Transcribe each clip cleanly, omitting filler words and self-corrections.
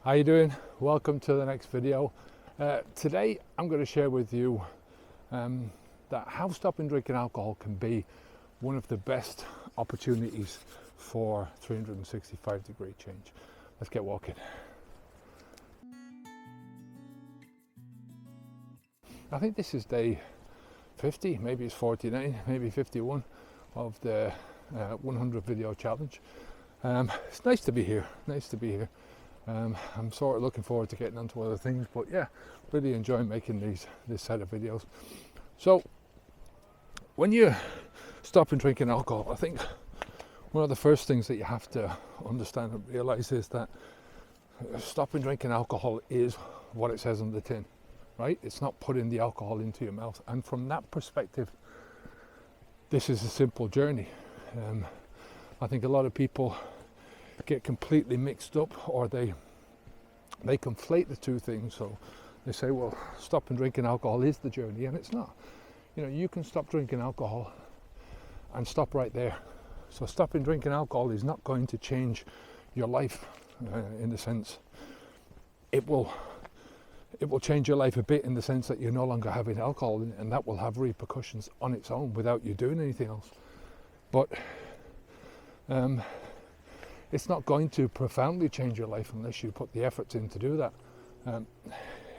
How you doing? Welcome to the next video. Today I'm going to share with you that how stopping drinking alcohol can be one of the best opportunities for 365-degree change. Let's get walking. I think this is day 50, maybe it's 49, maybe 51 of the 100 video challenge. It's nice to be here, I'm sort of looking forward to getting onto other things, but yeah, really enjoy making this set of videos. So when you stop drinking alcohol, I think one of the first things that you have to understand and realize is that stopping drinking alcohol is what it says on the tin, right? It's not putting the alcohol into your mouth. And from that perspective, this is a simple journey. I think a lot of people get completely mixed up, or they conflate the two things. So they say, well, stopping drinking alcohol is the journey, and it's not. You know, you can stop drinking alcohol and stop right there. So stopping drinking alcohol is not going to change your life in the sense it will change your life a bit in the sense that you're no longer having alcohol, and that will have repercussions on its own without you doing anything else. But it's not going to profoundly change your life unless you put the efforts in to do that.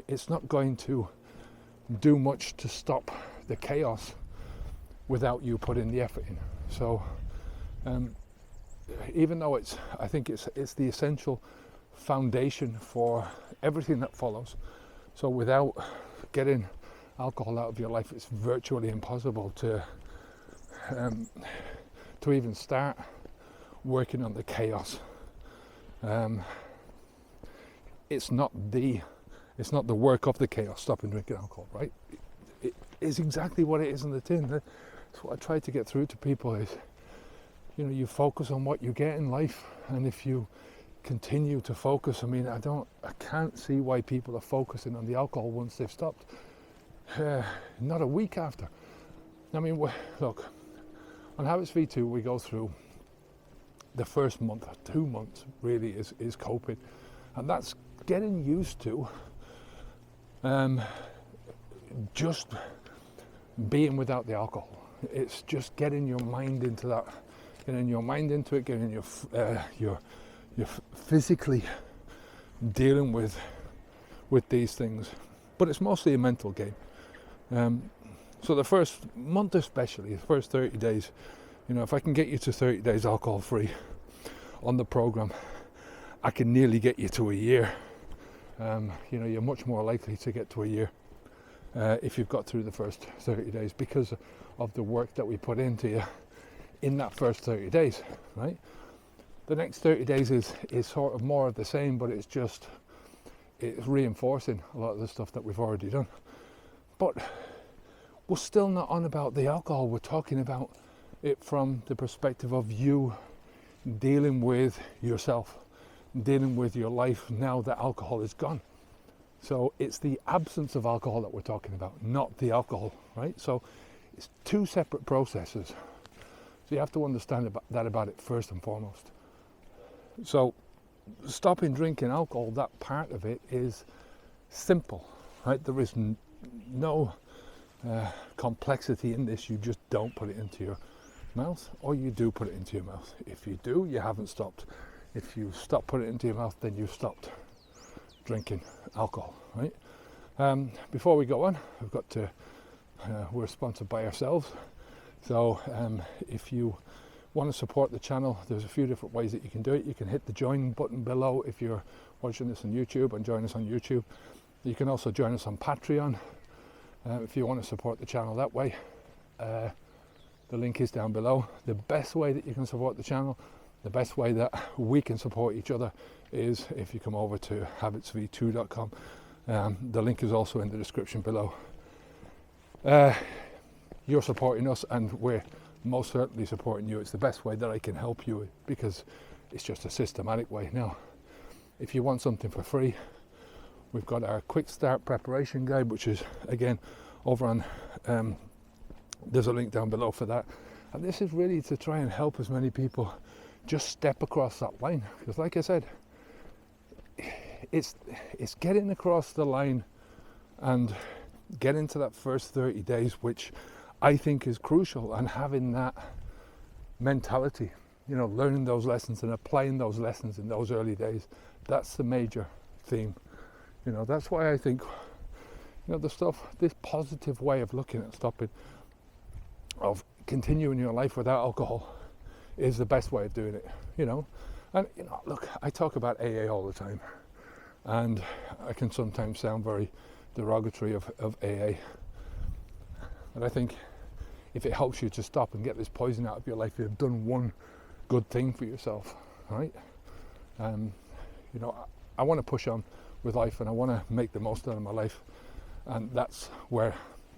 It's not going to do much to stop the chaos without you putting the effort in. So even though I think it's the essential foundation for everything that follows. So without getting alcohol out of your life, it's virtually impossible to even start working on the chaos. It's not the work of the chaos, stopping drinking alcohol, right? It is exactly what it is in the tin. That's what I try to get through to people is, you know, you focus on what you get in life, and if you continue to focus, I mean, I can't see why people are focusing on the alcohol once they've stopped. Not a week after. I mean, look, on Habits V2 we go through the first month, 2 months really is coping, and that's getting used to just being without the alcohol. It's just getting your mind into that, getting your physically dealing with these things, but it's mostly a mental game. So the first month, especially the first 30 days, you know, if I can get you to 30 days alcohol free on the program, I can nearly get you to a year. You know, you're much more likely to get to a year if you've got through the first 30 days because of the work that we put into you in that first 30 days, right? The next 30 days is sort of more of the same, but it's reinforcing a lot of the stuff that we've already done. But we're still not on about the alcohol. We're talking about it from the perspective of you dealing with yourself, dealing with your life now that alcohol is gone. So it's the absence of alcohol that we're talking about, not the alcohol, right? So it's two separate processes. So you have to understand about it first and foremost. So stopping drinking alcohol, that part of it is simple, right? There is no complexity in this. You just don't put it into your mouth, or you do put it into your mouth. If you do, you haven't stopped. If you stop putting it into your mouth, then you've stopped drinking alcohol, right? Before we go on, we're sponsored by ourselves. So if you want to support the channel, there's a few different ways that you can do it. You can hit the join button below if you're watching this on YouTube, and join us on YouTube. You can also join us on Patreon if you want to support the channel that way. The link is down below. The best way that you can support the channel, the best way that we can support each other, is if you come over to habitsv2.com. The link is also in the description below. You're supporting us, and we're most certainly supporting you. It's the best way that I can help you, because it's just a systematic way. Now, if you want something for free, we've got our quick start preparation guide, which is again over on there's a link down below for that. And this is really to try and help as many people just step across that line, because like I said, it's getting across the line and getting to that first 30 days, which I think is crucial, and having that mentality, learning those lessons and applying those lessons in those early days. That's the major theme. That's why I think, this positive way of looking at stopping, of continuing your life without alcohol, is the best way of doing it, And, look, I talk about AA all the time, and I can sometimes sound very derogatory of AA. But I think if it helps you to stop and get this poison out of your life, you've done one good thing for yourself, right? I want to push on with life, and I want to make the most out of my life, and that's where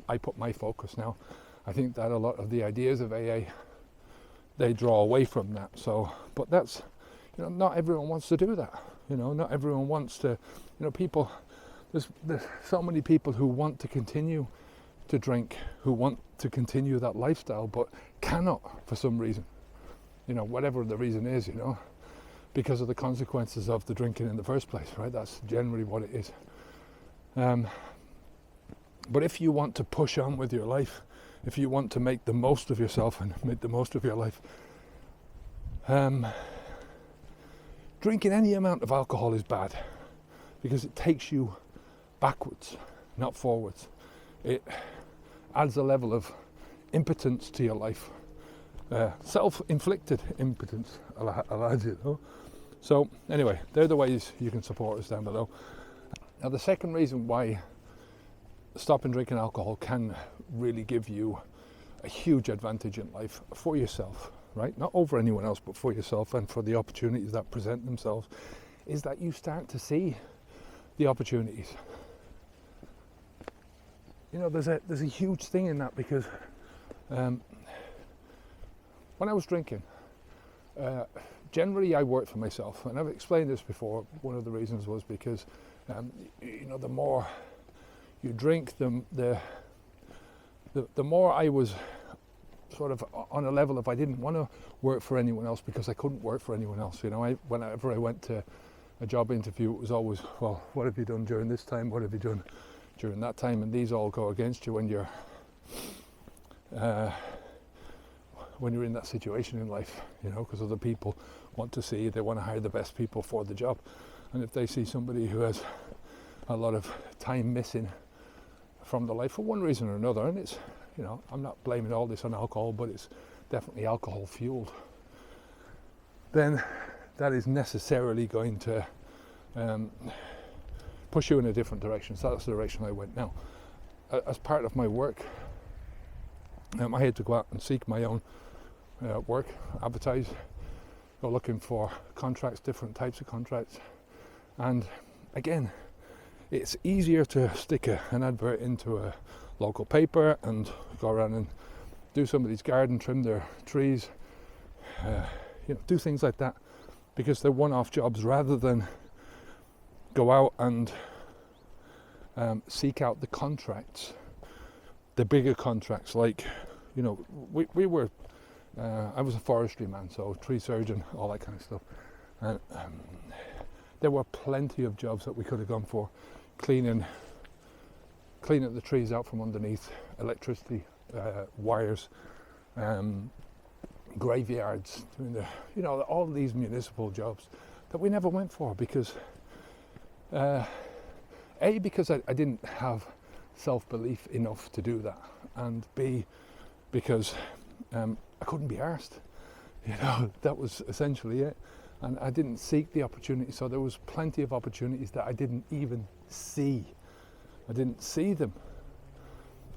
I put my focus now. I think that a lot of the ideas of AA, they draw away from that. But that's, not everyone wants to do that. Not everyone wants to, people, there's so many people who want to continue to drink, who want to continue that lifestyle, but cannot for some reason, whatever the reason is, because of the consequences of the drinking in the first place, right? That's generally what it is. But if you want to push on with your life, if you want to make the most of yourself and make the most of your life, drinking any amount of alcohol is bad, because it takes you backwards, not forwards. It adds a level of impotence to your life, self-inflicted impotence, allows it though. So anyway, they're the ways you can support us down below. Now, the second reason why stopping drinking alcohol can really give you a huge advantage in life for yourself, right? Not over anyone else, but for yourself, and for the opportunities that present themselves, is that you start to see the opportunities. There's a huge thing in that, because when I was drinking, generally I worked for myself, and I've explained this before. One of the reasons was because the more you drink, the more I was sort of on a level of, I didn't want to work for anyone else, because I couldn't work for anyone else. Whenever I went to a job interview, it was always, well, what have you done during this time? What have you done during that time? And these all go against you when you're in that situation in life, because other people want to see, they want to hire the best people for the job. And if they see somebody who has a lot of time missing from the life for one reason or another, and it's, I'm not blaming all this on alcohol, but it's definitely alcohol fueled, then that is necessarily going to push you in a different direction. So that's the direction I went now. As part of my work, I had to go out and seek my own work, advertise, go looking for contracts, different types of contracts. And again, it's easier to stick an advert into a local paper and go around and do somebody's garden, trim their trees, do things like that, because they're one-off jobs, rather than go out and seek out the contracts, the bigger contracts. Like, we were, I was a forestry man, so tree surgeon, all that kind of stuff. And there were plenty of jobs that we could have gone for, cleaning the trees out from underneath, electricity wires, graveyards, doing all these municipal jobs that we never went for, because because I didn't have self-belief enough to do that, and B, because I couldn't be arsed. That was essentially it. And I didn't seek the opportunity, so there was plenty of opportunities that I didn't even see. I didn't see them.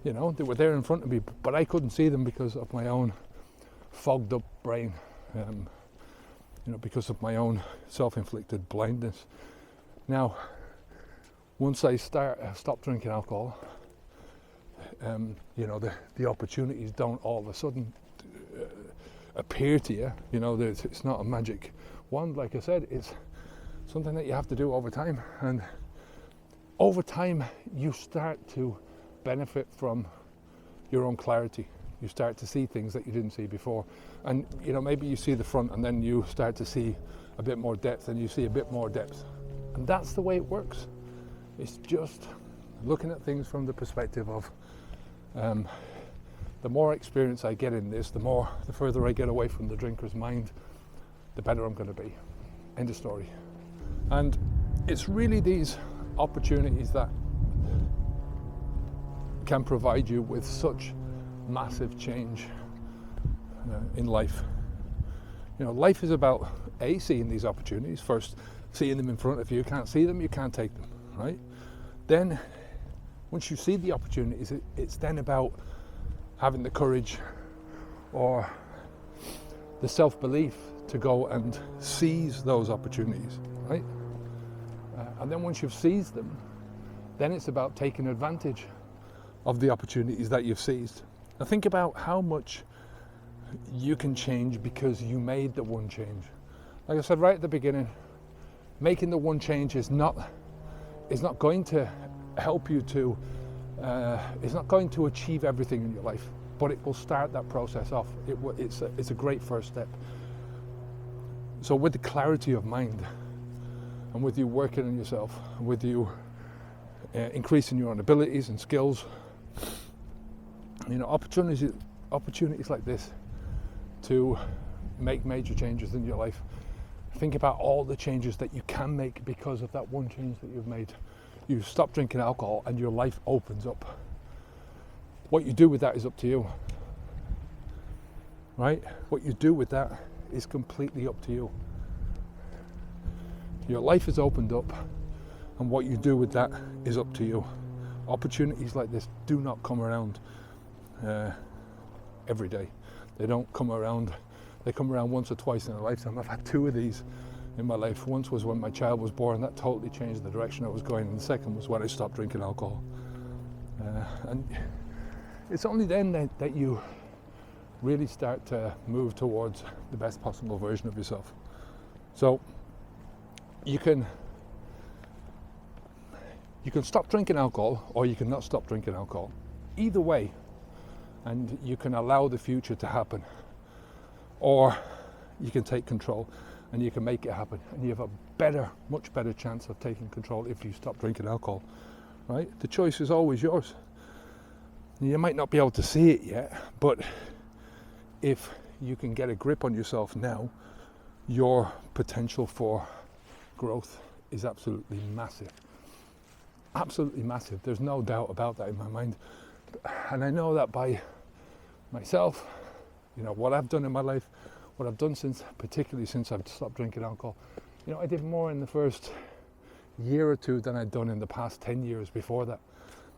They were there in front of me, but I couldn't see them because of my own fogged up brain, because of my own self-inflicted blindness. Now, once I stopped drinking alcohol, the opportunities don't all of a sudden appear to you. It's not a magic wand. Like I said, it's something that you have to do over time, and over time you start to benefit from your own clarity. You start to see things that you didn't see before, and maybe you see the front, and then you start to see a bit more depth, and you see a bit more depth, And that's the way it works. It's just looking at things from the perspective of the more experience I get in this, the further I get away from the drinker's mind, the better I'm going to be. End of story. And it's really these opportunities that can provide you with such massive change in life. Life is about seeing these opportunities first, seeing them in front of you. You can't see them, you can't take them, right? Then once you see the opportunities, it's then about having the courage or the self-belief to go and seize those opportunities, right? And then once you've seized them, then it's about taking advantage of the opportunities that you've seized. Now think about how much you can change because you made the one change. Like I said right at the beginning, making the one change is not going to help you to, it's not going to achieve everything in your life, but it will start that process off. It's a great first step. So with the clarity of mind, and with you working on yourself, and with you increasing your own abilities and skills, opportunities like this to make major changes in your life. Think about all the changes that you can make because of that one change that you've made. You stop drinking alcohol and your life opens up. What you do with that is up to you, right? What you do with that is completely up to you. Your life is opened up, and what you do with that is up to you. Opportunities like this do not come around every day. They don't come around. They come around once or twice in a lifetime. I've had two of these in my life. Once was when my child was born. That totally changed the direction I was going. And the second was when I stopped drinking alcohol. And it's only then that you really start to move towards the best possible version of yourself. So you can stop drinking alcohol, or you can not stop drinking alcohol. Either way, and you can allow the future to happen, or you can take control and you can make it happen, and you have a much better chance of taking control if you stop drinking alcohol, right? The choice is always yours. You might not be able to see it yet, but if you can get a grip on yourself now, your potential for growth is absolutely massive. Absolutely massive. There's no doubt about that in my mind. And I know that by myself, what I've done in my life, what I've done particularly since I've stopped drinking alcohol. I did more in the first year or two than I'd done in the past 10 years before that.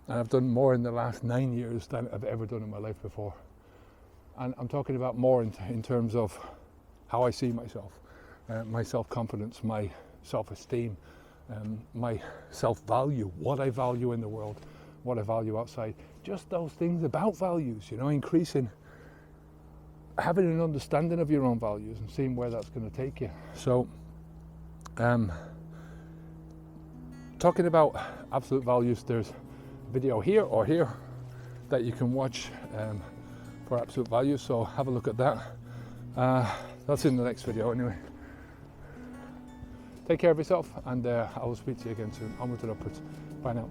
And I've done more in the last 9 years than I've ever done in my life before. And I'm talking about more in terms of how I see myself, my self-confidence, my self-esteem, my self-value, what I value in the world, what I value outside. Just those things about values, increasing, having an understanding of your own values and seeing where that's going to take you. So, talking about absolute values, there's a video here or here that you can watch for absolute values, so have a look at that. That's in the next video anyway. Take care of yourself, and I will speak to you again soon. Onwards and upwards. Bye now.